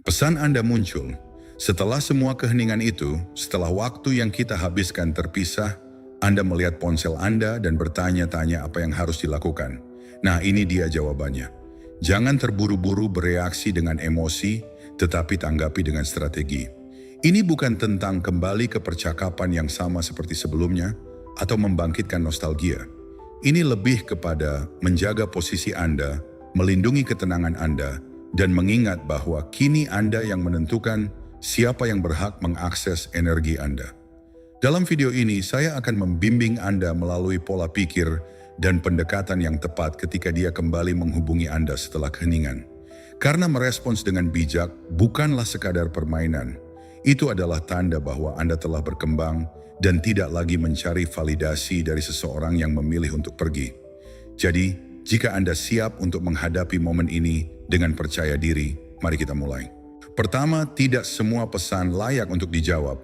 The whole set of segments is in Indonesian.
Pesan Anda muncul. Setelah semua keheningan itu, setelah waktu yang kita habiskan terpisah, Anda melihat ponsel Anda dan bertanya-tanya apa yang harus dilakukan. Nah, ini dia jawabannya. Jangan terburu-buru bereaksi dengan emosi, tetapi tanggapi dengan strategi. Ini bukan tentang kembali ke percakapan yang sama seperti sebelumnya, atau membangkitkan nostalgia. Ini lebih kepada menjaga posisi Anda, melindungi ketenangan Anda, dan mengingat bahwa kini Anda yang menentukan siapa yang berhak mengakses energi Anda. Dalam video ini, saya akan membimbing Anda melalui pola pikir dan pendekatan yang tepat ketika dia kembali menghubungi Anda setelah keheningan. Karena merespons dengan bijak bukanlah sekadar permainan. Itu adalah tanda bahwa Anda telah berkembang dan tidak lagi mencari validasi dari seseorang yang memilih untuk pergi. Jadi, jika Anda siap untuk menghadapi momen ini dengan percaya diri, mari kita mulai. Pertama, tidak semua pesan layak untuk dijawab.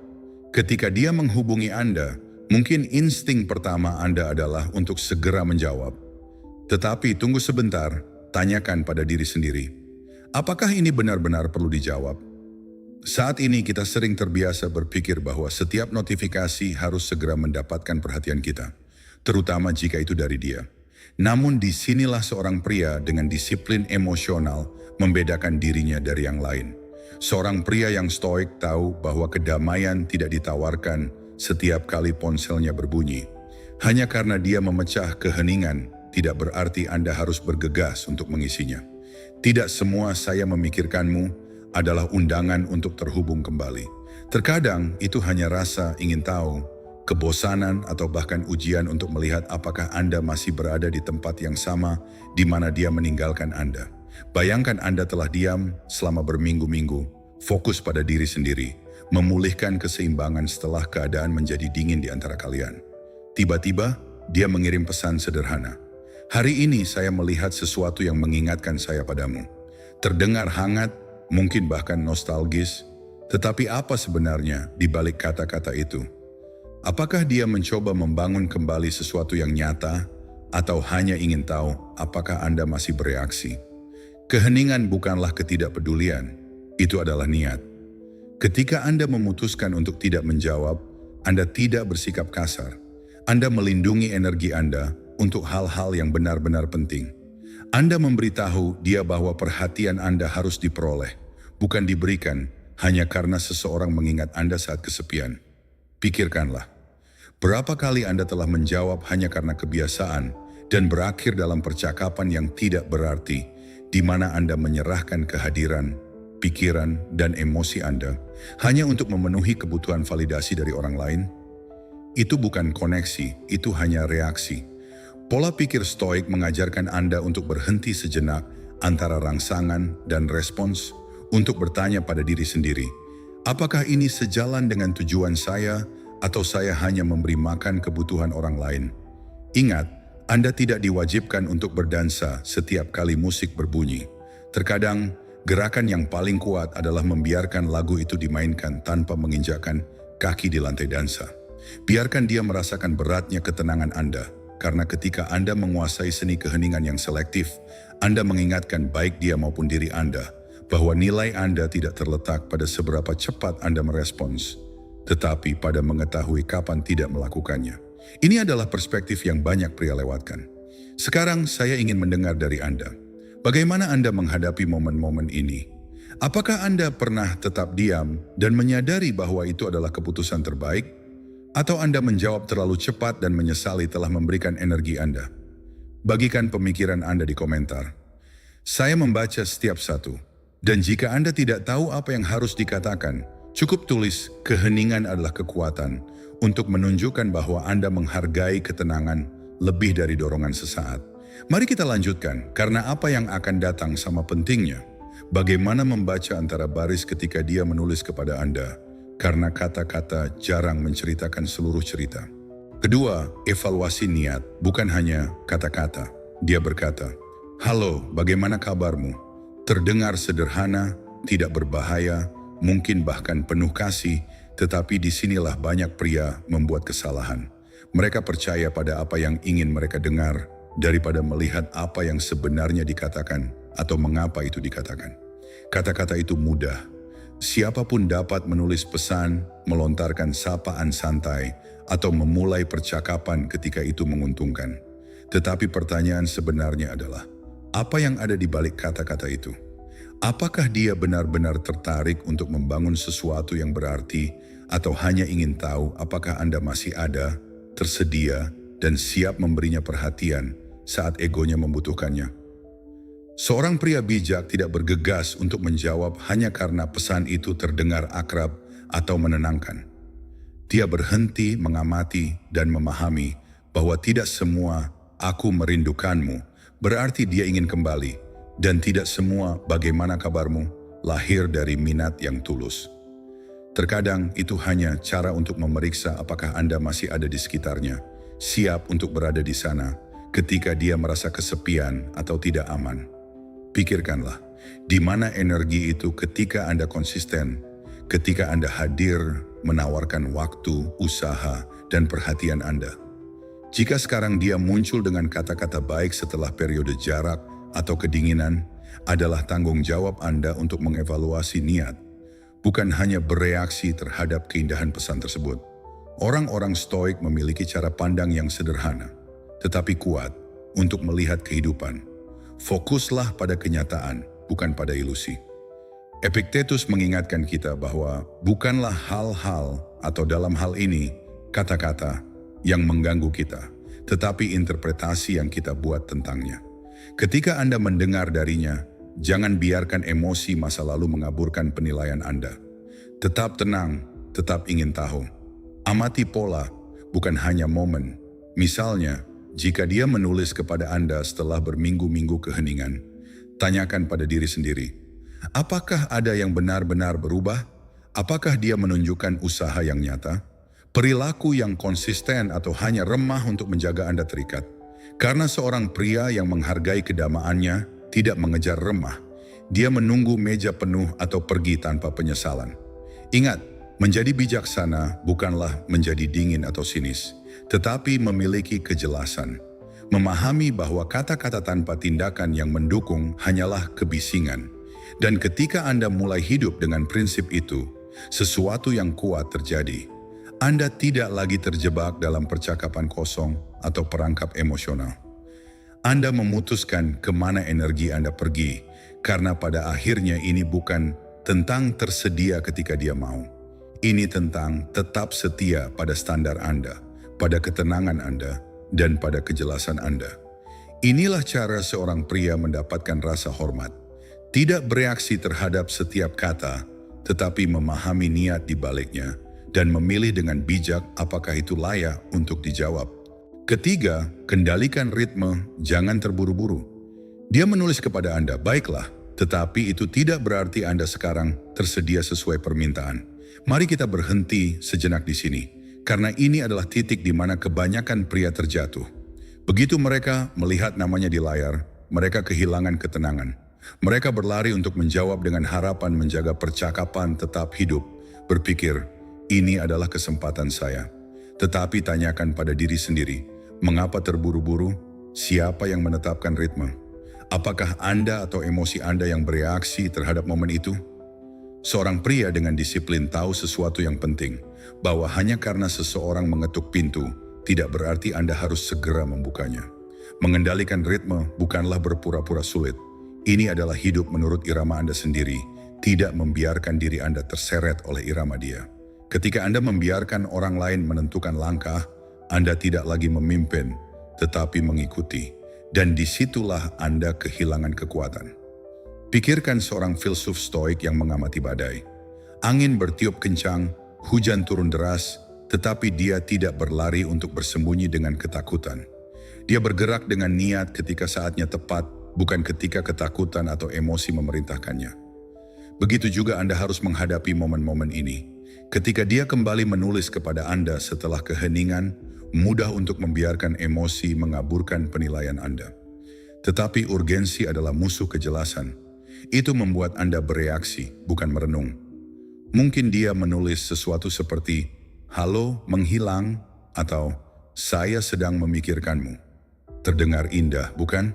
Ketika dia menghubungi Anda, mungkin insting pertama Anda adalah untuk segera menjawab. Tetapi tunggu sebentar, tanyakan pada diri sendiri. Apakah ini benar-benar perlu dijawab? Saat ini kita sering terbiasa berpikir bahwa setiap notifikasi harus segera mendapatkan perhatian kita, terutama jika itu dari dia. Namun disinilah seorang pria dengan disiplin emosional membedakan dirinya dari yang lain. Seorang pria yang stoik tahu bahwa kedamaian tidak ditawarkan setiap kali ponselnya berbunyi. Hanya karena dia memecah keheningan, tidak berarti Anda harus bergegas untuk mengisinya. Tidak semua saya memikirkanmu adalah undangan untuk terhubung kembali. Terkadang itu hanya rasa ingin tahu, kebosanan atau bahkan ujian untuk melihat apakah Anda masih berada di tempat yang sama di mana dia meninggalkan Anda. Bayangkan Anda telah diam selama berminggu-minggu, fokus pada diri sendiri, memulihkan keseimbangan setelah keadaan menjadi dingin di antara kalian. Tiba-tiba, dia mengirim pesan sederhana. Hari ini saya melihat sesuatu yang mengingatkan saya padamu. Terdengar hangat, mungkin bahkan nostalgis, tetapi apa sebenarnya di balik kata-kata itu? Apakah dia mencoba membangun kembali sesuatu yang nyata, atau hanya ingin tahu apakah Anda masih bereaksi? Keheningan bukanlah ketidakpedulian, itu adalah niat. Ketika Anda memutuskan untuk tidak menjawab, Anda tidak bersikap kasar. Anda melindungi energi Anda untuk hal-hal yang benar-benar penting. Anda memberitahu dia bahwa perhatian Anda harus diperoleh, bukan diberikan hanya karena seseorang mengingat Anda saat kesepian. Pikirkanlah, berapa kali Anda telah menjawab hanya karena kebiasaan dan berakhir dalam percakapan yang tidak berarti, di mana Anda menyerahkan kehadiran, pikiran, dan emosi Anda hanya untuk memenuhi kebutuhan validasi dari orang lain? Itu bukan koneksi, itu hanya reaksi. Pola pikir stoik mengajarkan Anda untuk berhenti sejenak antara rangsangan dan respons untuk bertanya pada diri sendiri, apakah ini sejalan dengan tujuan saya atau saya hanya memberi makan kebutuhan orang lain? Ingat, Anda tidak diwajibkan untuk berdansa setiap kali musik berbunyi. Terkadang, gerakan yang paling kuat adalah membiarkan lagu itu dimainkan tanpa menginjakkan kaki di lantai dansa. Biarkan dia merasakan beratnya ketenangan Anda. Karena ketika Anda menguasai seni keheningan yang selektif, Anda mengingatkan baik dia maupun diri Anda bahwa nilai Anda tidak terletak pada seberapa cepat Anda merespons, tetapi pada mengetahui kapan tidak melakukannya. Ini adalah perspektif yang banyak pria lewatkan. Sekarang saya ingin mendengar dari Anda. Bagaimana Anda menghadapi momen-momen ini? Apakah Anda pernah tetap diam dan menyadari bahwa itu adalah keputusan terbaik? Atau Anda menjawab terlalu cepat dan menyesali telah memberikan energi Anda? Bagikan pemikiran Anda di komentar. Saya membaca setiap satu. Dan jika Anda tidak tahu apa yang harus dikatakan, cukup tulis keheningan adalah kekuatan untuk menunjukkan bahwa Anda menghargai ketenangan lebih dari dorongan sesaat. Mari kita lanjutkan, karena apa yang akan datang sama pentingnya. Bagaimana membaca antara baris ketika dia menulis kepada Anda? Karena kata-kata jarang menceritakan seluruh cerita. Kedua, evaluasi niat, bukan hanya kata-kata. Dia berkata, "Halo, bagaimana kabarmu?" Terdengar sederhana, tidak berbahaya, mungkin bahkan penuh kasih, tetapi disinilah banyak pria membuat kesalahan. Mereka percaya pada apa yang ingin mereka dengar, daripada melihat apa yang sebenarnya dikatakan atau mengapa itu dikatakan. Kata-kata itu mudah. Siapapun dapat menulis pesan, melontarkan sapaan santai, atau memulai percakapan ketika itu menguntungkan. Tetapi pertanyaan sebenarnya adalah, apa yang ada di balik kata-kata itu? Apakah dia benar-benar tertarik untuk membangun sesuatu yang berarti, atau hanya ingin tahu apakah Anda masih ada, tersedia, dan siap memberinya perhatian saat egonya membutuhkannya? Seorang pria bijak tidak bergegas untuk menjawab hanya karena pesan itu terdengar akrab atau menenangkan. Dia berhenti mengamati dan memahami bahwa tidak semua "aku merindukanmu" berarti dia ingin kembali, dan tidak semua "bagaimana kabarmu" lahir dari minat yang tulus. Terkadang itu hanya cara untuk memeriksa apakah Anda masih ada di sekitarnya, siap untuk berada di sana ketika dia merasa kesepian atau tidak aman. Pikirkanlah, di mana energi itu ketika Anda konsisten, ketika Anda hadir, menawarkan waktu, usaha, dan perhatian Anda. Jika sekarang dia muncul dengan kata-kata baik setelah periode jarak atau kedinginan, adalah tanggung jawab Anda untuk mengevaluasi niat, bukan hanya bereaksi terhadap keindahan pesan tersebut. Orang-orang Stoik memiliki cara pandang yang sederhana, tetapi kuat untuk melihat kehidupan. Fokuslah pada kenyataan, bukan pada ilusi. Epictetus mengingatkan kita bahwa bukanlah hal-hal atau dalam hal ini kata-kata yang mengganggu kita, tetapi interpretasi yang kita buat tentangnya. Ketika Anda mendengar darinya, jangan biarkan emosi masa lalu mengaburkan penilaian Anda. Tetap tenang, tetap ingin tahu. Amati pola, bukan hanya momen. Misalnya, jika dia menulis kepada Anda setelah berminggu-minggu keheningan, tanyakan pada diri sendiri, apakah ada yang benar-benar berubah? Apakah dia menunjukkan usaha yang nyata? Perilaku yang konsisten atau hanya remah untuk menjaga Anda terikat? Karena seorang pria yang menghargai kedamaannya tidak mengejar remah. Dia menunggu meja penuh atau pergi tanpa penyesalan. Ingat, menjadi bijaksana bukanlah menjadi dingin atau sinis, tetapi memiliki kejelasan. Memahami bahwa kata-kata tanpa tindakan yang mendukung hanyalah kebisingan. Dan ketika Anda mulai hidup dengan prinsip itu, sesuatu yang kuat terjadi. Anda tidak lagi terjebak dalam percakapan kosong atau perangkap emosional. Anda memutuskan kemana energi Anda pergi, karena pada akhirnya ini bukan tentang tersedia ketika dia mau. Ini tentang tetap setia pada standar Anda, pada ketenangan Anda, dan pada kejelasan Anda. Inilah cara seorang pria mendapatkan rasa hormat. Tidak bereaksi terhadap setiap kata, tetapi memahami niat di baliknya, dan memilih dengan bijak apakah itu layak untuk dijawab. Ketiga, kendalikan ritme, jangan terburu-buru. Dia menulis kepada Anda, baiklah, tetapi itu tidak berarti Anda sekarang tersedia sesuai permintaan. Mari kita berhenti sejenak di sini. Karena ini adalah titik di mana kebanyakan pria terjatuh. Begitu mereka melihat namanya di layar, mereka kehilangan ketenangan. Mereka berlari untuk menjawab dengan harapan menjaga percakapan tetap hidup. Berpikir, ini adalah kesempatan saya. Tetapi tanyakan pada diri sendiri, mengapa terburu-buru? Siapa yang menetapkan ritme? Apakah Anda atau emosi Anda yang bereaksi terhadap momen itu? Seorang pria dengan disiplin tahu sesuatu yang penting, bahwa hanya karena seseorang mengetuk pintu, tidak berarti Anda harus segera membukanya. Mengendalikan ritme bukanlah berpura-pura sulit. Ini adalah hidup menurut irama Anda sendiri, tidak membiarkan diri Anda terseret oleh irama dia. Ketika Anda membiarkan orang lain menentukan langkah, Anda tidak lagi memimpin, tetapi mengikuti. Dan disitulah Anda kehilangan kekuatan. Pikirkan seorang filsuf Stoik yang mengamati badai. Angin bertiup kencang, hujan turun deras, tetapi dia tidak berlari untuk bersembunyi dengan ketakutan. Dia bergerak dengan niat ketika saatnya tepat, bukan ketika ketakutan atau emosi memerintahkannya. Begitu juga Anda harus menghadapi momen-momen ini. Ketika dia kembali menulis kepada Anda setelah keheningan, mudah untuk membiarkan emosi mengaburkan penilaian Anda. Tetapi urgensi adalah musuh kejelasan. Itu membuat Anda bereaksi, bukan merenung. Mungkin dia menulis sesuatu seperti, "Halo, menghilang," atau "Saya sedang memikirkanmu." Terdengar indah, bukan?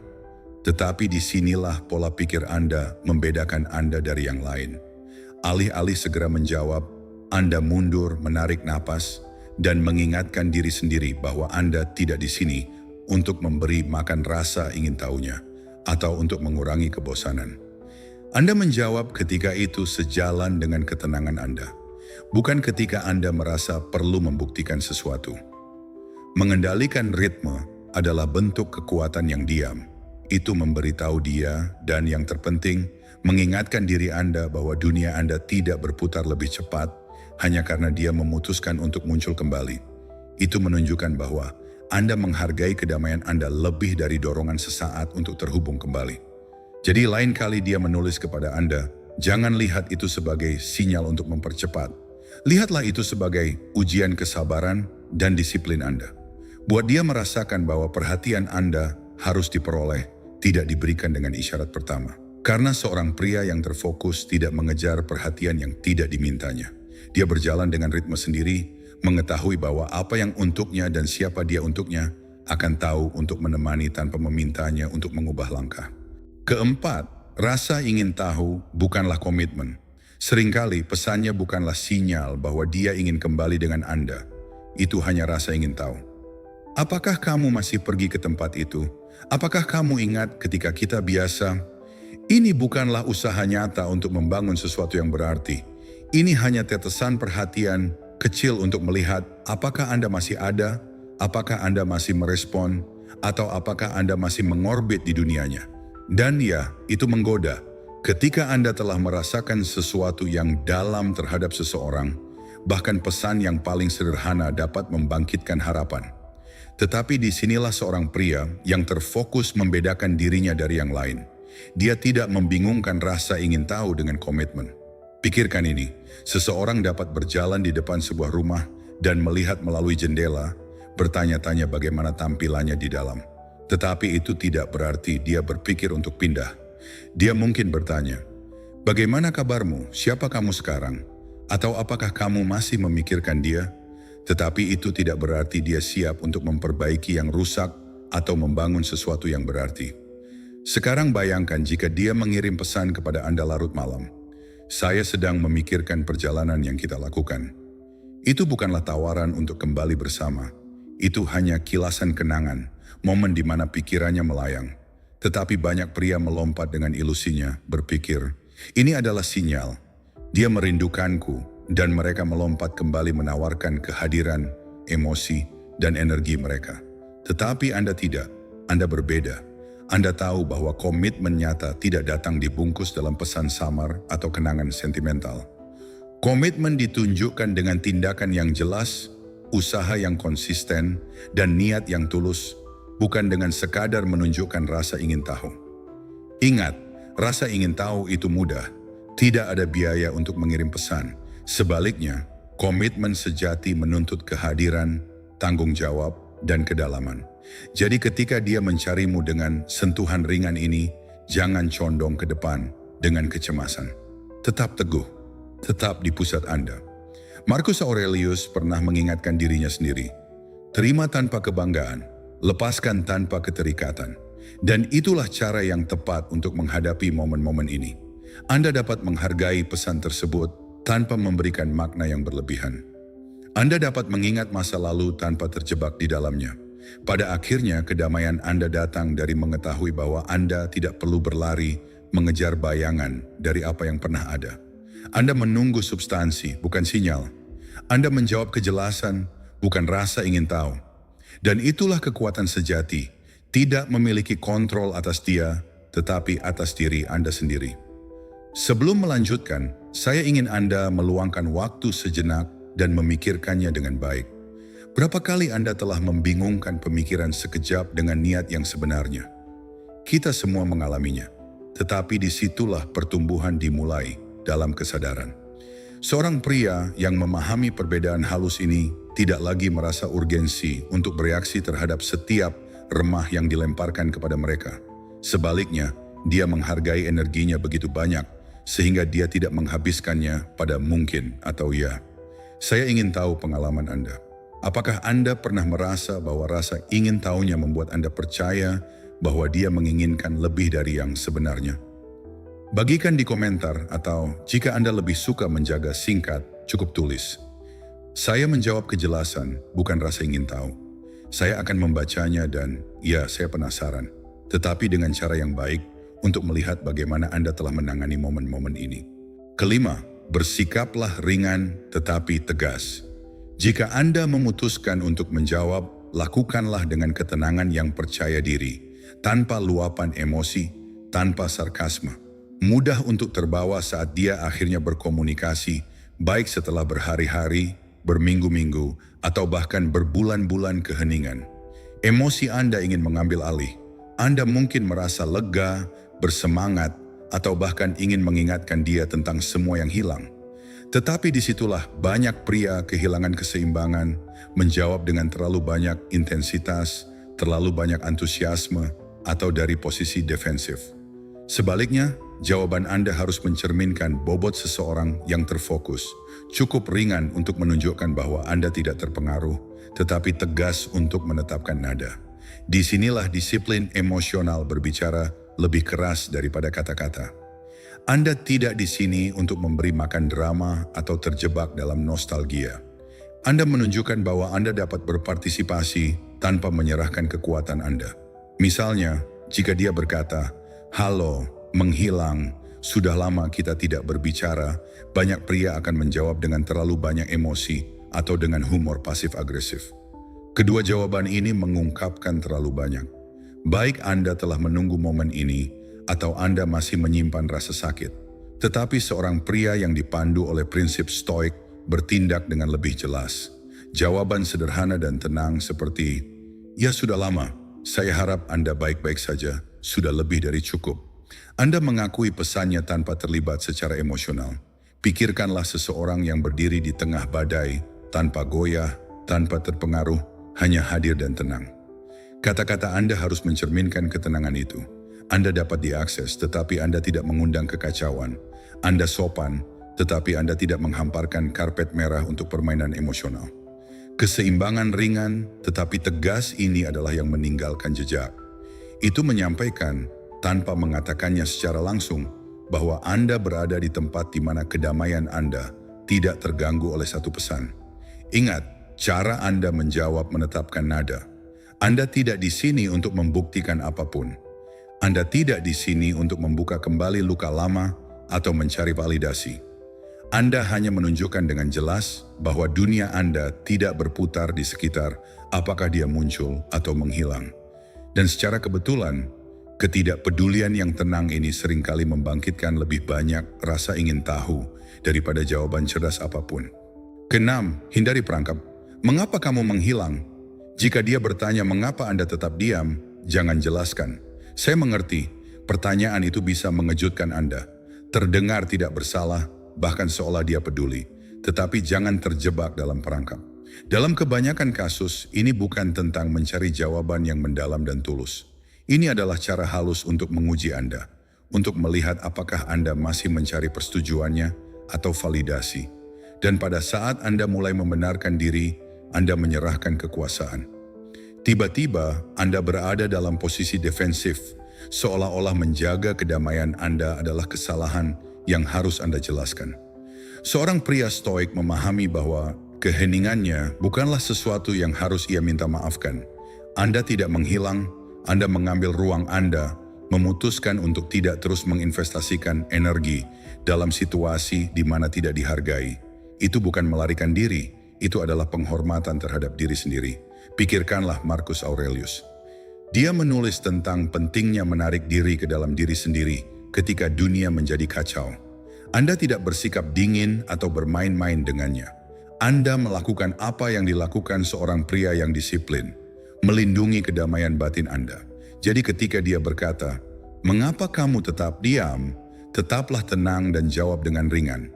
Tetapi disinilah pola pikir Anda membedakan Anda dari yang lain. Alih-alih segera menjawab, Anda mundur, menarik napas, dan mengingatkan diri sendiri bahwa Anda tidak di sini untuk memberi makan rasa ingin tahunya atau untuk mengurangi kebosanan. Anda menjawab ketika itu sejalan dengan ketenangan Anda, bukan ketika Anda merasa perlu membuktikan sesuatu. Mengendalikan ritme adalah bentuk kekuatan yang diam. Itu memberitahu dia dan yang terpenting, mengingatkan diri Anda bahwa dunia Anda tidak berputar lebih cepat hanya karena dia memutuskan untuk muncul kembali. Itu menunjukkan bahwa Anda menghargai kedamaian Anda lebih dari dorongan sesaat untuk terhubung kembali. Jadi lain kali dia menulis kepada Anda, jangan lihat itu sebagai sinyal untuk mempercepat. Lihatlah itu sebagai ujian kesabaran dan disiplin Anda. Buat dia merasakan bahwa perhatian Anda harus diperoleh, tidak diberikan dengan isyarat pertama. Karena seorang pria yang terfokus tidak mengejar perhatian yang tidak dimintanya. Dia berjalan dengan ritme sendiri, mengetahui bahwa apa yang untuknya dan siapa dia untuknya akan tahu untuk menemani tanpa memintanya untuk mengubah langkah. Keempat, rasa ingin tahu bukanlah komitmen. Seringkali pesannya bukanlah sinyal bahwa dia ingin kembali dengan Anda. Itu hanya rasa ingin tahu. Apakah kamu masih pergi ke tempat itu? Apakah kamu ingat ketika kita biasa? Ini bukanlah usaha nyata untuk membangun sesuatu yang berarti. Ini hanya tetesan perhatian kecil untuk melihat apakah Anda masih ada, apakah Anda masih merespon, atau apakah Anda masih mengorbit di dunianya. Dan ya, itu menggoda. Ketika Anda telah merasakan sesuatu yang dalam terhadap seseorang, bahkan pesan yang paling sederhana dapat membangkitkan harapan. Tetapi disinilah seorang pria yang terfokus membedakan dirinya dari yang lain. Dia tidak membingungkan rasa ingin tahu dengan komitmen. Pikirkan ini, seseorang dapat berjalan di depan sebuah rumah dan melihat melalui jendela, bertanya-tanya bagaimana tampilannya di dalam. Tetapi itu tidak berarti dia berpikir untuk pindah. Dia mungkin bertanya, bagaimana kabarmu? Siapa kamu sekarang? Atau apakah kamu masih memikirkan dia? Tetapi itu tidak berarti dia siap untuk memperbaiki yang rusak atau membangun sesuatu yang berarti. Sekarang bayangkan jika dia mengirim pesan kepada Anda larut malam. Saya sedang memikirkan perjalanan yang kita lakukan. Itu bukanlah tawaran untuk kembali bersama. Itu hanya kilasan kenangan, momen di mana pikirannya melayang. Tetapi banyak pria melompat dengan ilusinya, berpikir, ini adalah sinyal. Dia merindukanku. Dan mereka melompat kembali menawarkan kehadiran, emosi, dan energi mereka. Tetapi Anda tidak, Anda berbeda. Anda tahu bahwa komitmen nyata tidak datang dibungkus dalam pesan samar atau kenangan sentimental. Komitmen ditunjukkan dengan tindakan yang jelas, usaha yang konsisten, dan niat yang tulus, bukan dengan sekadar menunjukkan rasa ingin tahu. Ingat, rasa ingin tahu itu mudah. Tidak ada biaya untuk mengirim pesan. Sebaliknya, komitmen sejati menuntut kehadiran, tanggung jawab, dan kedalaman. Jadi ketika dia mencarimu dengan sentuhan ringan ini, jangan condong ke depan dengan kecemasan. Tetap teguh, tetap di pusat Anda. Marcus Aurelius pernah mengingatkan dirinya sendiri, terima tanpa kebanggaan, lepaskan tanpa keterikatan. Dan itulah cara yang tepat untuk menghadapi momen-momen ini. Anda dapat menghargai pesan tersebut tanpa memberikan makna yang berlebihan. Anda dapat mengingat masa lalu tanpa terjebak di dalamnya. Pada akhirnya, kedamaian Anda datang dari mengetahui bahwa Anda tidak perlu berlari mengejar bayangan dari apa yang pernah ada. Anda menunggu substansi, bukan sinyal. Anda menjawab kejelasan, bukan rasa ingin tahu. Dan itulah kekuatan sejati, tidak memiliki kontrol atas dia, tetapi atas diri Anda sendiri. Sebelum melanjutkan, saya ingin Anda meluangkan waktu sejenak dan memikirkannya dengan baik. Berapa kali Anda telah membingungkan pemikiran sekejap dengan niat yang sebenarnya? Kita semua mengalaminya, tetapi disitulah pertumbuhan dimulai dalam kesadaran. Seorang pria yang memahami perbedaan halus ini tidak lagi merasa urgensi untuk bereaksi terhadap setiap remah yang dilemparkan kepada mereka. Sebaliknya, dia menghargai energinya begitu banyak, sehingga dia tidak menghabiskannya pada mungkin atau ya. Saya ingin tahu pengalaman Anda. Apakah Anda pernah merasa bahwa rasa ingin tahunya membuat Anda percaya bahwa dia menginginkan lebih dari yang sebenarnya? Bagikan di komentar, atau jika Anda lebih suka menjaga singkat, cukup tulis. Saya menjawab kejelasan, bukan rasa ingin tahu. Saya akan membacanya dan, ya, saya penasaran. Tetapi dengan cara yang baik untuk melihat bagaimana Anda telah menangani momen-momen ini. Kelima, bersikaplah ringan tetapi tegas. Jika Anda memutuskan untuk menjawab, lakukanlah dengan ketenangan yang percaya diri, tanpa luapan emosi, tanpa sarkasme. Mudah untuk terbawa saat dia akhirnya berkomunikasi, baik setelah berhari-hari, berminggu-minggu, atau bahkan berbulan-bulan keheningan. Emosi Anda ingin mengambil alih. Anda mungkin merasa lega, bersemangat, atau bahkan ingin mengingatkan dia tentang semua yang hilang. Tetapi disitulah banyak pria kehilangan keseimbangan, menjawab dengan terlalu banyak intensitas, terlalu banyak antusiasme, atau dari posisi defensif. Sebaliknya, jawaban Anda harus mencerminkan bobot seseorang yang terfokus, cukup ringan untuk menunjukkan bahwa Anda tidak terpengaruh, tetapi tegas untuk menetapkan nada. Disinilah disiplin emosional berbicara lebih keras daripada kata-kata. Anda tidak di sini untuk memberi makan drama atau terjebak dalam nostalgia. Anda menunjukkan bahwa Anda dapat berpartisipasi tanpa menyerahkan kekuatan Anda. Misalnya, jika dia berkata, "Halo, menghilang, sudah lama kita tidak berbicara," banyak pria akan menjawab dengan terlalu banyak emosi atau dengan humor pasif-agresif. Kedua jawaban ini mengungkapkan terlalu banyak. Baik Anda telah menunggu momen ini, atau Anda masih menyimpan rasa sakit. Tetapi seorang pria yang dipandu oleh prinsip stoik bertindak dengan lebih jelas. Jawaban sederhana dan tenang seperti, "Ya sudah lama, saya harap Anda baik-baik saja, sudah lebih dari cukup." Anda mengakui pesannya tanpa terlibat secara emosional. Pikirkanlah seseorang yang berdiri di tengah badai, tanpa goyah, tanpa terpengaruh, hanya hadir dan tenang. Kata-kata Anda harus mencerminkan ketenangan itu. Anda dapat diakses, tetapi Anda tidak mengundang kekacauan. Anda sopan, tetapi Anda tidak menghamparkan karpet merah untuk permainan emosional. Keseimbangan ringan, tetapi tegas ini adalah yang meninggalkan jejak. Itu menyampaikan, tanpa mengatakannya secara langsung, bahwa Anda berada di tempat di mana kedamaian Anda tidak terganggu oleh satu pesan. Ingat, cara Anda menjawab menetapkan nada. Anda tidak di sini untuk membuktikan apapun. Anda tidak di sini untuk membuka kembali luka lama atau mencari validasi. Anda hanya menunjukkan dengan jelas bahwa dunia Anda tidak berputar di sekitar apakah dia muncul atau menghilang. Dan secara kebetulan, ketidakpedulian yang tenang ini seringkali membangkitkan lebih banyak rasa ingin tahu daripada jawaban cerdas apapun. Keenam, hindari perangkap. Mengapa kamu menghilang? Jika dia bertanya mengapa Anda tetap diam, jangan jelaskan. Saya mengerti, pertanyaan itu bisa mengejutkan Anda. Terdengar tidak bersalah, bahkan seolah dia peduli. Tetapi jangan terjebak dalam perangkap. Dalam kebanyakan kasus, ini bukan tentang mencari jawaban yang mendalam dan tulus. Ini adalah cara halus untuk menguji Anda, untuk melihat apakah Anda masih mencari persetujuannya atau validasi. Dan pada saat Anda mulai membenarkan diri, Anda menyerahkan kekuasaan. Tiba-tiba Anda berada dalam posisi defensif, seolah-olah menjaga kedamaian Anda adalah kesalahan yang harus Anda jelaskan. Seorang pria stoik memahami bahwa keheningannya bukanlah sesuatu yang harus ia minta maafkan. Anda tidak menghilang, Anda mengambil ruang Anda, memutuskan untuk tidak terus menginvestasikan energi dalam situasi di mana tidak dihargai. Itu bukan melarikan diri, itu adalah penghormatan terhadap diri sendiri. Pikirkanlah Marcus Aurelius. Dia menulis tentang pentingnya menarik diri ke dalam diri sendiri ketika dunia menjadi kacau. Anda tidak bersikap dingin atau bermain-main dengannya. Anda melakukan apa yang dilakukan seorang pria yang disiplin, melindungi kedamaian batin Anda. Jadi ketika dia berkata, "Mengapa kamu tetap diam?" Tetaplah tenang dan jawab dengan ringan.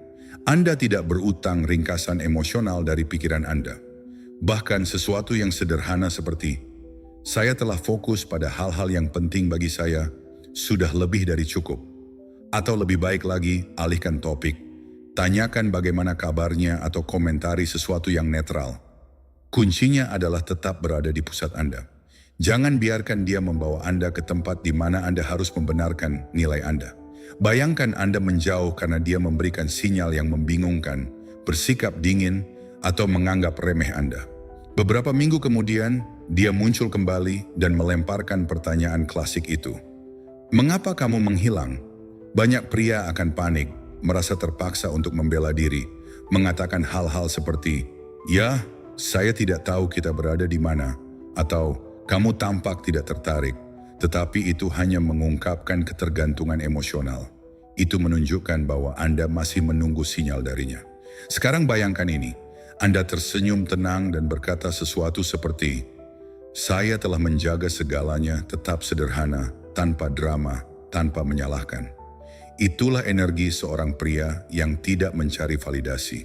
Anda tidak berutang ringkasan emosional dari pikiran Anda. Bahkan sesuatu yang sederhana seperti, "Saya telah fokus pada hal-hal yang penting bagi saya, sudah lebih dari cukup." Atau lebih baik lagi, alihkan topik. Tanyakan bagaimana kabarnya atau komentari sesuatu yang netral. Kuncinya adalah tetap berada di pusat Anda. Jangan biarkan dia membawa Anda ke tempat di mana Anda harus membenarkan nilai Anda. Bayangkan Anda menjauh karena dia memberikan sinyal yang membingungkan, bersikap dingin, atau menganggap remeh Anda. Beberapa minggu kemudian, dia muncul kembali dan melemparkan pertanyaan klasik itu. Mengapa kamu menghilang? Banyak pria akan panik, merasa terpaksa untuk membela diri, mengatakan hal-hal seperti, "Ya, saya tidak tahu kita berada di mana," atau "Kamu tampak tidak tertarik," tetapi itu hanya mengungkapkan ketergantungan emosional. Itu menunjukkan bahwa Anda masih menunggu sinyal darinya. Sekarang bayangkan ini, Anda tersenyum tenang dan berkata sesuatu seperti, "Saya telah menjaga segalanya tetap sederhana, tanpa drama, tanpa menyalahkan." Itulah energi seorang pria yang tidak mencari validasi.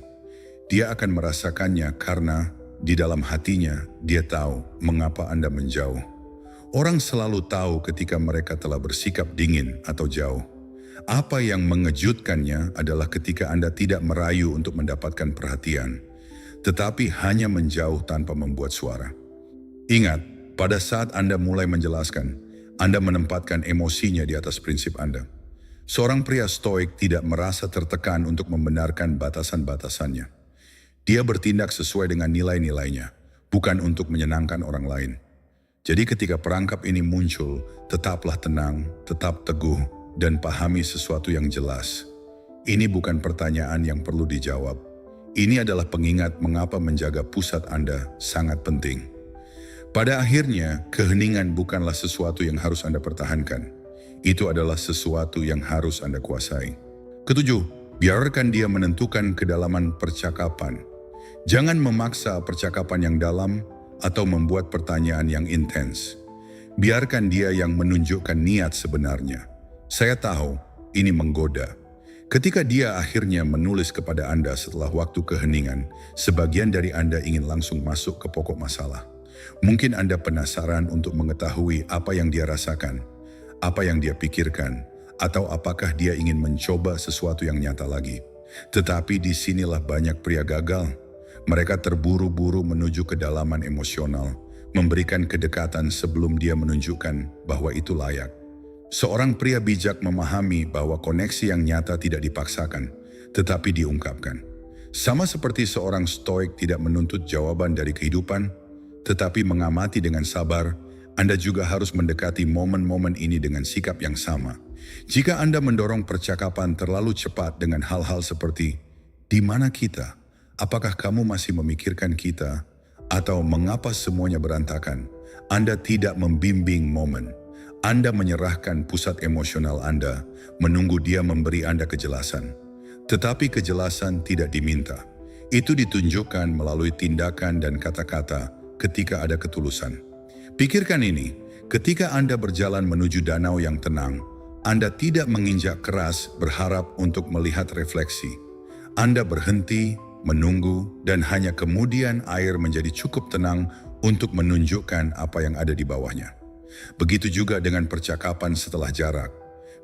Dia akan merasakannya karena di dalam hatinya, dia tahu mengapa Anda menjauh. Orang selalu tahu ketika mereka telah bersikap dingin atau jauh. Apa yang mengejutkannya adalah ketika Anda tidak merayu untuk mendapatkan perhatian, tetapi hanya menjauh tanpa membuat suara. Ingat, pada saat Anda mulai menjelaskan, Anda menempatkan emosinya di atas prinsip Anda. Seorang pria stoik tidak merasa tertekan untuk membenarkan batasan-batasannya. Dia bertindak sesuai dengan nilai-nilainya, bukan untuk menyenangkan orang lain. Jadi ketika perangkap ini muncul, tetaplah tenang, tetap teguh, dan pahami sesuatu yang jelas. Ini bukan pertanyaan yang perlu dijawab. Ini adalah pengingat mengapa menjaga pusat Anda sangat penting. Pada akhirnya, keheningan bukanlah sesuatu yang harus Anda pertahankan. Itu adalah sesuatu yang harus Anda kuasai. Ketujuh, biarkan dia menentukan kedalaman percakapan. Jangan memaksa percakapan yang dalam atau membuat pertanyaan yang intens. Biarkan dia yang menunjukkan niat sebenarnya. Saya tahu ini menggoda. Ketika dia akhirnya menulis kepada Anda setelah waktu keheningan, sebagian dari Anda ingin langsung masuk ke pokok masalah. Mungkin Anda penasaran untuk mengetahui apa yang dia rasakan, apa yang dia pikirkan, atau apakah dia ingin mencoba sesuatu yang nyata lagi. Tetapi disinilah banyak pria gagal. Mereka terburu-buru menuju kedalaman emosional, memberikan kedekatan sebelum dia menunjukkan bahwa itu layak. Seorang pria bijak memahami bahwa koneksi yang nyata tidak dipaksakan, tetapi diungkapkan. Sama seperti seorang stoik tidak menuntut jawaban dari kehidupan, tetapi mengamati dengan sabar, Anda juga harus mendekati momen-momen ini dengan sikap yang sama. Jika Anda mendorong percakapan terlalu cepat dengan hal-hal seperti, "Di mana kita? Apakah kamu masih memikirkan kita?" atau "Mengapa semuanya berantakan?" Anda tidak membimbing momen. Anda menyerahkan pusat emosional Anda, menunggu dia memberi Anda kejelasan. Tetapi kejelasan tidak diminta. Itu ditunjukkan melalui tindakan dan kata-kata ketika ada ketulusan. Pikirkan ini, ketika Anda berjalan menuju danau yang tenang, Anda tidak menginjak keras berharap untuk melihat refleksi. Anda berhenti, menunggu, dan hanya kemudian air menjadi cukup tenang untuk menunjukkan apa yang ada di bawahnya. Begitu juga dengan percakapan setelah jarak.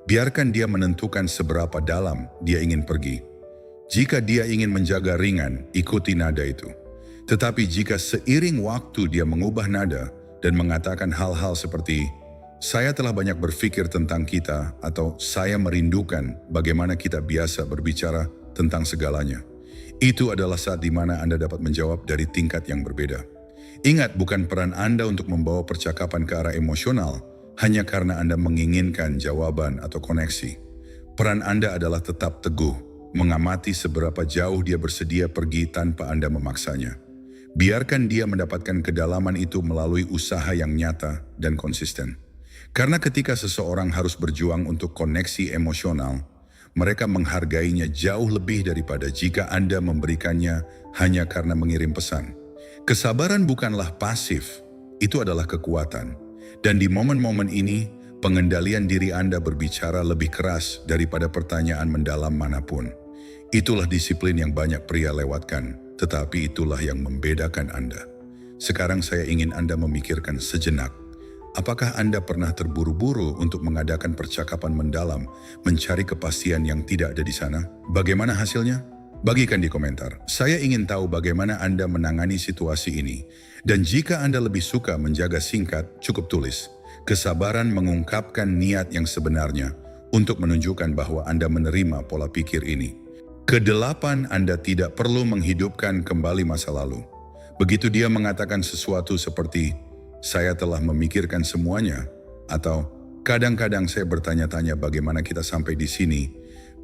Biarkan dia menentukan seberapa dalam dia ingin pergi. Jika dia ingin menjaga ringan, ikuti nada itu. Tetapi jika seiring waktu dia mengubah nada dan mengatakan hal-hal seperti, "Saya telah banyak berpikir tentang kita," atau "Saya merindukan bagaimana kita biasa berbicara tentang segalanya," itu adalah saat di mana Anda dapat menjawab dari tingkat yang berbeda. Ingat, bukan peran Anda untuk membawa percakapan ke arah emosional hanya karena Anda menginginkan jawaban atau koneksi. Peran Anda adalah tetap teguh, mengamati seberapa jauh dia bersedia pergi tanpa Anda memaksanya. Biarkan dia mendapatkan kedalaman itu melalui usaha yang nyata dan konsisten. Karena ketika seseorang harus berjuang untuk koneksi emosional, mereka menghargainya jauh lebih daripada jika Anda memberikannya hanya karena mengirim pesan. Kesabaran bukanlah pasif, itu adalah kekuatan. Dan di momen-momen ini, pengendalian diri Anda berbicara lebih keras daripada pertanyaan mendalam manapun. Itulah disiplin yang banyak pria lewatkan, tetapi itulah yang membedakan Anda. Sekarang saya ingin Anda memikirkan sejenak. Apakah Anda pernah terburu-buru untuk mengadakan percakapan mendalam, mencari kepastian yang tidak ada di sana? Bagaimana hasilnya? Bagikan di komentar. Saya ingin tahu bagaimana Anda menangani situasi ini. Dan jika Anda lebih suka menjaga singkat, cukup tulis. Kesabaran mengungkapkan niat yang sebenarnya untuk menunjukkan bahwa Anda menerima pola pikir ini. Kedelapan, Anda tidak perlu menghidupkan kembali masa lalu. Begitu dia mengatakan sesuatu seperti, saya telah memikirkan semuanya, atau kadang-kadang saya bertanya-tanya bagaimana kita sampai di sini,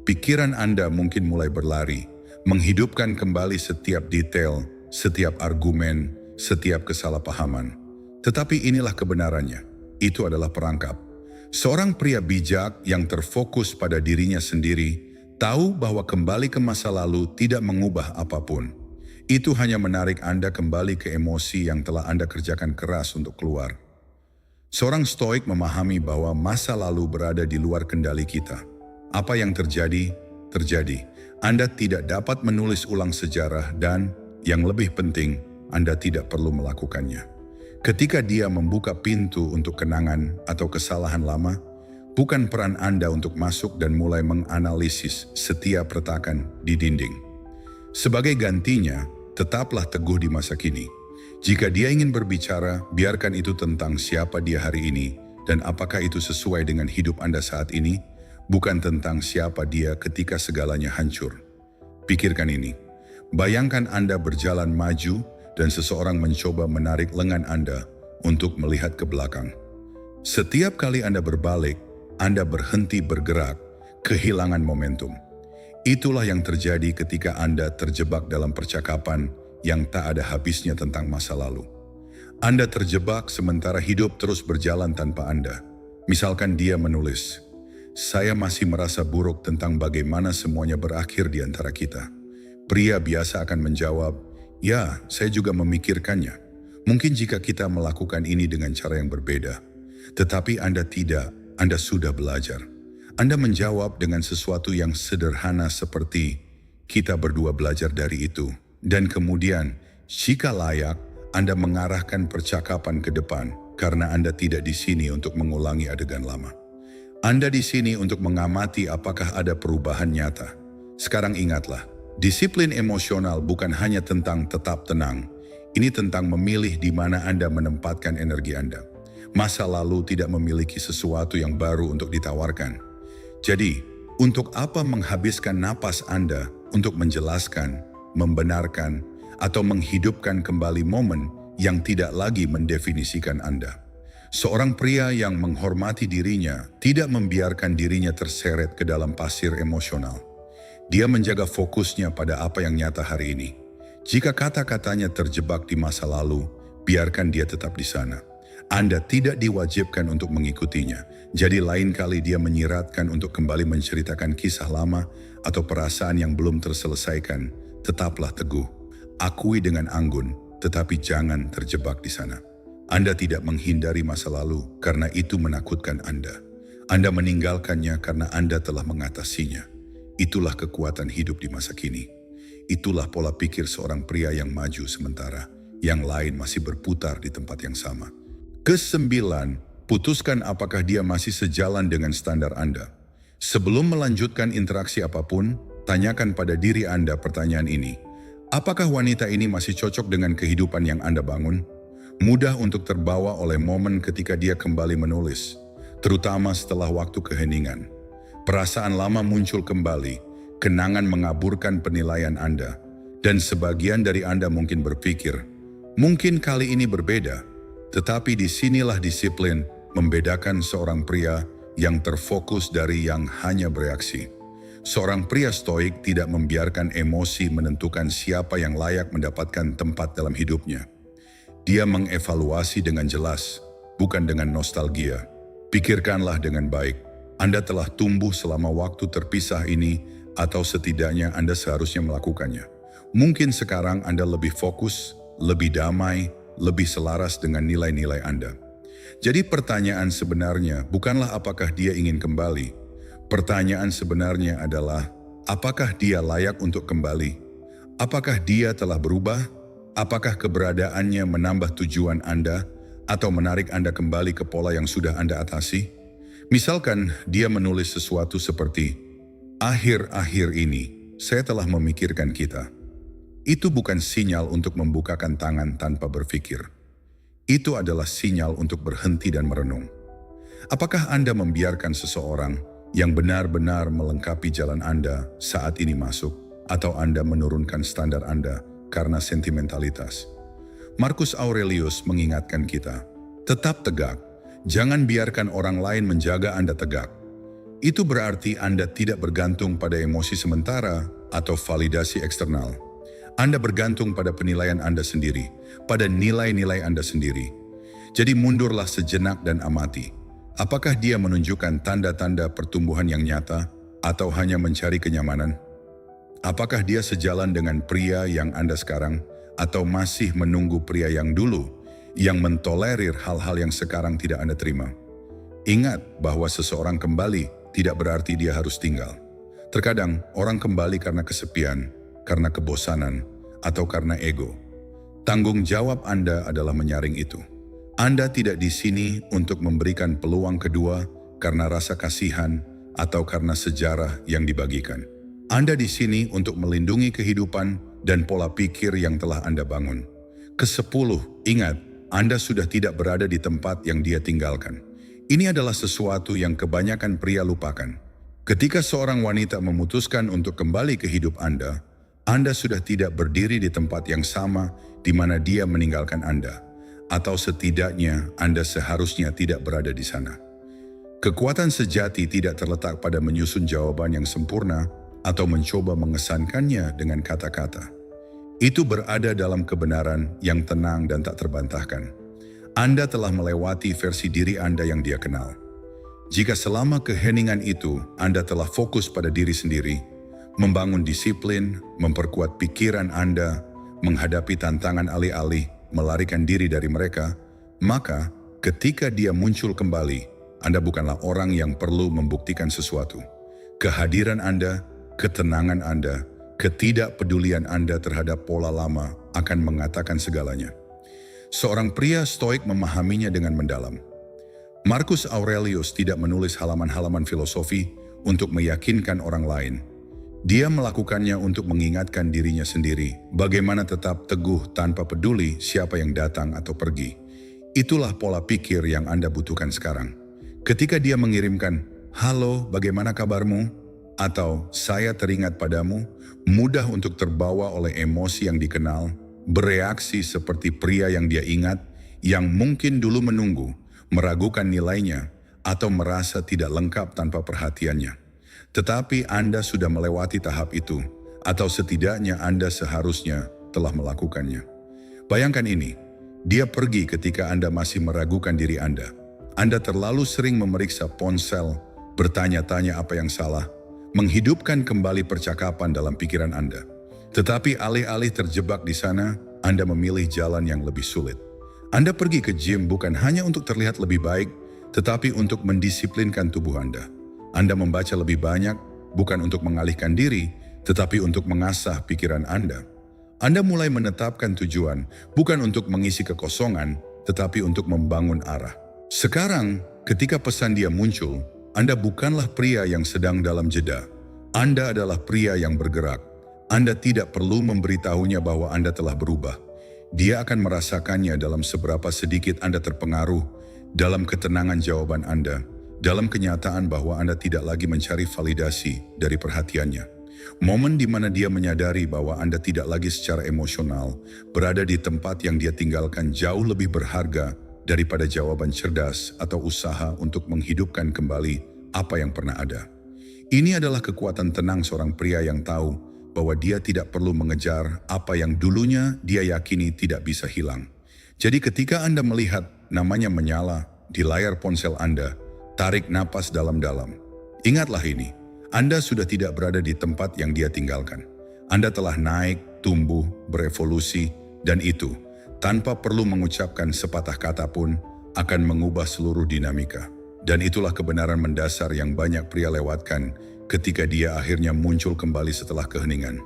pikiran Anda mungkin mulai berlari, menghidupkan kembali setiap detail, setiap argumen, setiap kesalahpahaman. Tetapi inilah kebenarannya, itu adalah perangkap. Seorang pria bijak yang terfokus pada dirinya sendiri, tahu bahwa kembali ke masa lalu tidak mengubah apapun. Itu hanya menarik Anda kembali ke emosi yang telah Anda kerjakan keras untuk keluar. Seorang stoik memahami bahwa masa lalu berada di luar kendali kita. Apa yang terjadi, terjadi. Anda tidak dapat menulis ulang sejarah dan, yang lebih penting, Anda tidak perlu melakukannya. Ketika dia membuka pintu untuk kenangan atau kesalahan lama, bukan peran Anda untuk masuk dan mulai menganalisis setiap retakan di dinding. Sebagai gantinya, tetaplah teguh di masa kini. Jika dia ingin berbicara, biarkan itu tentang siapa dia hari ini dan apakah itu sesuai dengan hidup Anda saat ini, bukan tentang siapa dia ketika segalanya hancur. Pikirkan ini. Bayangkan Anda berjalan maju dan seseorang mencoba menarik lengan Anda untuk melihat ke belakang. Setiap kali Anda berbalik, Anda berhenti bergerak, kehilangan momentum. Itulah yang terjadi ketika Anda terjebak dalam percakapan yang tak ada habisnya tentang masa lalu. Anda terjebak sementara hidup terus berjalan tanpa Anda. Misalkan dia menulis, saya masih merasa buruk tentang bagaimana semuanya berakhir di antara kita. Pria biasa akan menjawab, ya, saya juga memikirkannya. Mungkin jika kita melakukan ini dengan cara yang berbeda. Tetapi Anda tidak, Anda sudah belajar. Anda menjawab dengan sesuatu yang sederhana seperti, kita berdua belajar dari itu. Dan kemudian, jika layak, Anda mengarahkan percakapan ke depan karena Anda tidak di sini untuk mengulangi adegan lama. Anda di sini untuk mengamati apakah ada perubahan nyata. Sekarang ingatlah, disiplin emosional bukan hanya tentang tetap tenang. Ini tentang memilih di mana Anda menempatkan energi Anda. Masa lalu tidak memiliki sesuatu yang baru untuk ditawarkan. Jadi, untuk apa menghabiskan napas Anda untuk menjelaskan, membenarkan, atau menghidupkan kembali momen yang tidak lagi mendefinisikan Anda? Seorang pria yang menghormati dirinya tidak membiarkan dirinya terseret ke dalam pasir emosional. Dia menjaga fokusnya pada apa yang nyata hari ini. Jika kata-katanya terjebak di masa lalu, biarkan dia tetap di sana. Anda tidak diwajibkan untuk mengikutinya. Jadi lain kali dia menyiratkan untuk kembali menceritakan kisah lama atau perasaan yang belum terselesaikan, tetaplah teguh. Akui dengan anggun, tetapi jangan terjebak di sana. Anda tidak menghindari masa lalu karena itu menakutkan Anda. Anda meninggalkannya karena Anda telah mengatasinya. Itulah kekuatan hidup di masa kini. Itulah pola pikir seorang pria yang maju sementara yang lain masih berputar di tempat yang sama. Kesembilan, putuskan apakah dia masih sejalan dengan standar Anda. Sebelum melanjutkan interaksi apapun, tanyakan pada diri Anda pertanyaan ini. Apakah wanita ini masih cocok dengan kehidupan yang Anda bangun? Mudah untuk terbawa oleh momen ketika dia kembali menulis, terutama setelah waktu keheningan. Perasaan lama muncul kembali, kenangan mengaburkan penilaian Anda, dan sebagian dari Anda mungkin berpikir, mungkin kali ini berbeda, tetapi disinilah disiplin membedakan seorang pria yang terfokus dari yang hanya bereaksi. Seorang pria stoik tidak membiarkan emosi menentukan siapa yang layak mendapatkan tempat dalam hidupnya. Dia mengevaluasi dengan jelas, bukan dengan nostalgia. Pikirkanlah dengan baik, Anda telah tumbuh selama waktu terpisah ini atau setidaknya Anda seharusnya melakukannya. Mungkin sekarang Anda lebih fokus, lebih damai, lebih selaras dengan nilai-nilai Anda. Jadi pertanyaan sebenarnya bukanlah apakah dia ingin kembali. Pertanyaan sebenarnya adalah, apakah dia layak untuk kembali? Apakah dia telah berubah? Apakah keberadaannya menambah tujuan Anda atau menarik Anda kembali ke pola yang sudah Anda atasi? Misalkan dia menulis sesuatu seperti, akhir-akhir ini saya telah memikirkan kita. Itu bukan sinyal untuk membukakan tangan tanpa berpikir. Itu adalah sinyal untuk berhenti dan merenung. Apakah Anda membiarkan seseorang yang benar-benar melengkapi jalan Anda saat ini masuk, atau Anda menurunkan standar Anda karena sentimentalitas? Marcus Aurelius mengingatkan kita, tetap tegak, jangan biarkan orang lain menjaga Anda tegak. Itu berarti Anda tidak bergantung pada emosi sementara atau validasi eksternal. Anda bergantung pada penilaian Anda sendiri, pada nilai-nilai Anda sendiri. Jadi mundurlah sejenak dan amati. Apakah dia menunjukkan tanda-tanda pertumbuhan yang nyata atau hanya mencari kenyamanan? Apakah dia sejalan dengan pria yang Anda sekarang atau masih menunggu pria yang dulu yang mentolerir hal-hal yang sekarang tidak Anda terima? Ingat bahwa seseorang kembali tidak berarti dia harus tinggal. Terkadang orang kembali karena kesepian, karena kebosanan, atau karena ego. Tanggung jawab Anda adalah menyaring itu. Anda tidak di sini untuk memberikan peluang kedua karena rasa kasihan atau karena sejarah yang dibagikan. Anda di sini untuk melindungi kehidupan dan pola pikir yang telah Anda bangun. Kesepuluh, ingat, Anda sudah tidak berada di tempat yang dia tinggalkan. Ini adalah sesuatu yang kebanyakan pria lupakan. Ketika seorang wanita memutuskan untuk kembali ke hidup Anda sudah tidak berdiri di tempat yang sama di mana dia meninggalkan Anda. Atau setidaknya Anda seharusnya tidak berada di sana. Kekuatan sejati tidak terletak pada menyusun jawaban yang sempurna atau mencoba mengesankannya dengan kata-kata. Itu berada dalam kebenaran yang tenang dan tak terbantahkan. Anda telah melewati versi diri Anda yang dia kenal. Jika selama keheningan itu Anda telah fokus pada diri sendiri, membangun disiplin, memperkuat pikiran Anda, menghadapi tantangan alih-alih, melarikan diri dari mereka, maka ketika dia muncul kembali, Anda bukanlah orang yang perlu membuktikan sesuatu. Kehadiran Anda, ketenangan Anda, ketidakpedulian Anda terhadap pola lama akan mengatakan segalanya. Seorang pria stoik memahaminya dengan mendalam. Marcus Aurelius tidak menulis halaman-halaman filosofi untuk meyakinkan orang lain. Dia melakukannya untuk mengingatkan dirinya sendiri, bagaimana tetap teguh tanpa peduli siapa yang datang atau pergi. Itulah pola pikir yang Anda butuhkan sekarang. Ketika dia mengirimkan, "Halo, bagaimana kabarmu?" atau "Saya teringat padamu," mudah untuk terbawa oleh emosi yang dikenal, bereaksi seperti pria yang dia ingat, yang mungkin dulu menunggu, meragukan nilainya, atau merasa tidak lengkap tanpa perhatiannya. Tetapi Anda sudah melewati tahap itu, atau setidaknya Anda seharusnya telah melakukannya. Bayangkan ini, dia pergi ketika Anda masih meragukan diri Anda. Anda terlalu sering memeriksa ponsel, bertanya-tanya apa yang salah, menghidupkan kembali percakapan dalam pikiran Anda. Tetapi alih-alih terjebak di sana, Anda memilih jalan yang lebih sulit. Anda pergi ke gym bukan hanya untuk terlihat lebih baik, tetapi untuk mendisiplinkan tubuh Anda. Anda membaca lebih banyak, bukan untuk mengalihkan diri, tetapi untuk mengasah pikiran Anda. Anda mulai menetapkan tujuan, bukan untuk mengisi kekosongan, tetapi untuk membangun arah. Sekarang, ketika pesan dia muncul, Anda bukanlah pria yang sedang dalam jeda. Anda adalah pria yang bergerak. Anda tidak perlu memberitahunya bahwa Anda telah berubah. Dia akan merasakannya dalam seberapa sedikit Anda terpengaruh, dalam ketenangan jawaban Anda, dalam kenyataan bahwa Anda tidak lagi mencari validasi dari perhatiannya. Momen di mana dia menyadari bahwa Anda tidak lagi secara emosional berada di tempat yang dia tinggalkan jauh lebih berharga daripada jawaban cerdas atau usaha untuk menghidupkan kembali apa yang pernah ada. Ini adalah kekuatan tenang seorang pria yang tahu bahwa dia tidak perlu mengejar apa yang dulunya dia yakini tidak bisa hilang. Jadi ketika Anda melihat namanya menyala di layar ponsel Anda, tarik napas dalam-dalam. Ingatlah ini, Anda sudah tidak berada di tempat yang dia tinggalkan. Anda telah naik, tumbuh, berevolusi, dan itu, tanpa perlu mengucapkan sepatah kata pun, akan mengubah seluruh dinamika. Dan itulah kebenaran mendasar yang banyak pria lewatkan ketika dia akhirnya muncul kembali setelah keheningan.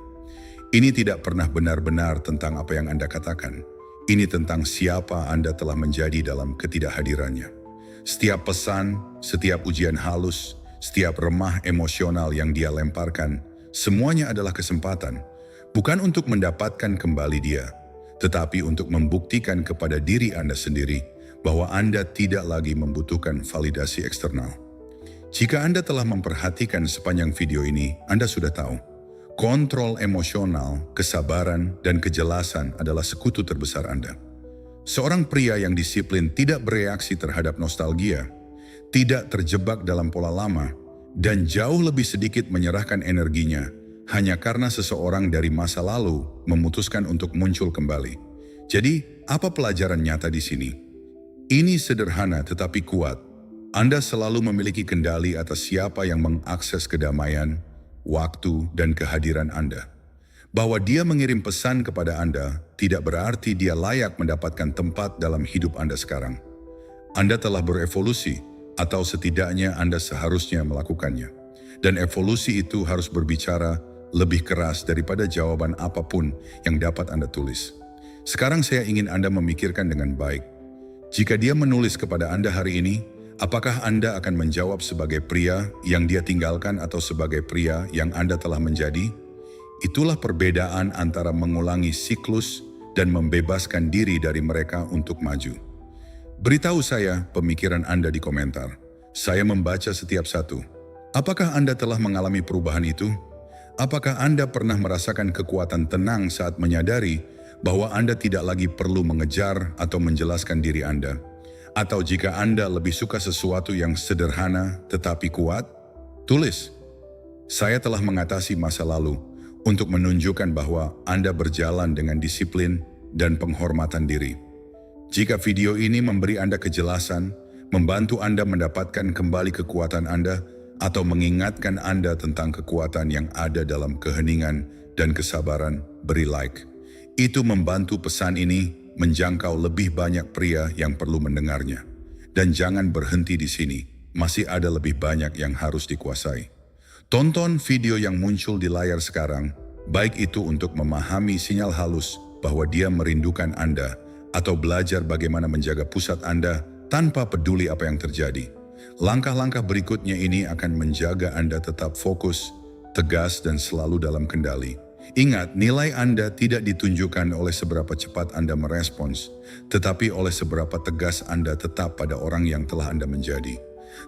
Ini tidak pernah benar-benar tentang apa yang Anda katakan. Ini tentang siapa Anda telah menjadi dalam ketidakhadirannya. Setiap pesan, setiap ujian halus, setiap remah emosional yang dia lemparkan Semuanya adalah kesempatan, bukan untuk mendapatkan kembali dia, tetapi untuk membuktikan kepada diri Anda sendiri bahwa Anda tidak lagi membutuhkan validasi eksternal. Jika Anda telah memperhatikan sepanjang video ini, Anda sudah tahu, kontrol emosional, kesabaran, dan kejelasan adalah sekutu terbesar Anda. Seorang pria yang disiplin tidak bereaksi terhadap nostalgia, tidak terjebak dalam pola lama, dan jauh lebih sedikit menyerahkan energinya hanya karena seseorang dari masa lalu memutuskan untuk muncul kembali. Jadi, apa pelajaran nyata di sini? Ini sederhana tetapi kuat. Anda selalu memiliki kendali atas siapa yang mengakses kedamaian, waktu, dan kehadiran Anda. Bahwa dia mengirim pesan kepada Anda tidak berarti dia layak mendapatkan tempat dalam hidup Anda sekarang. Anda telah berevolusi, atau setidaknya Anda seharusnya melakukannya. Dan evolusi itu harus berbicara lebih keras daripada jawaban apapun yang dapat Anda tulis. Sekarang saya ingin Anda memikirkan dengan baik. Jika dia menulis kepada Anda hari ini, apakah Anda akan menjawab sebagai pria yang dia tinggalkan atau sebagai pria yang Anda telah menjadi? Itulah perbedaan antara mengulangi siklus dan membebaskan diri dari mereka untuk maju. Beritahu saya pemikiran Anda di komentar. Saya membaca setiap satu. Apakah Anda telah mengalami perubahan itu? Apakah Anda pernah merasakan kekuatan tenang saat menyadari bahwa Anda tidak lagi perlu mengejar atau menjelaskan diri Anda? Atau jika Anda lebih suka sesuatu yang sederhana tetapi kuat? Tulis. Saya telah mengatasi masa lalu untuk menunjukkan bahwa Anda berjalan dengan disiplin dan penghormatan diri. Jika video ini memberi Anda kejelasan, membantu Anda mendapatkan kembali kekuatan Anda, atau mengingatkan Anda tentang kekuatan yang ada dalam keheningan dan kesabaran, beri like. Itu membantu pesan ini menjangkau lebih banyak pria yang perlu mendengarnya. Dan jangan berhenti di sini, masih ada lebih banyak yang harus dikuasai. Tonton video yang muncul di layar sekarang, baik itu untuk memahami sinyal halus bahwa dia merindukan Anda, atau belajar bagaimana menjaga pusat Anda tanpa peduli apa yang terjadi. Langkah-langkah berikutnya ini akan menjaga Anda tetap fokus, tegas, dan selalu dalam kendali. Ingat, nilai Anda tidak ditunjukkan oleh seberapa cepat Anda merespons, tetapi oleh seberapa tegas Anda tetap pada orang yang telah Anda menjadi.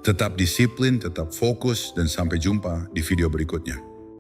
Tetap disiplin, tetap fokus, dan sampai jumpa di video berikutnya.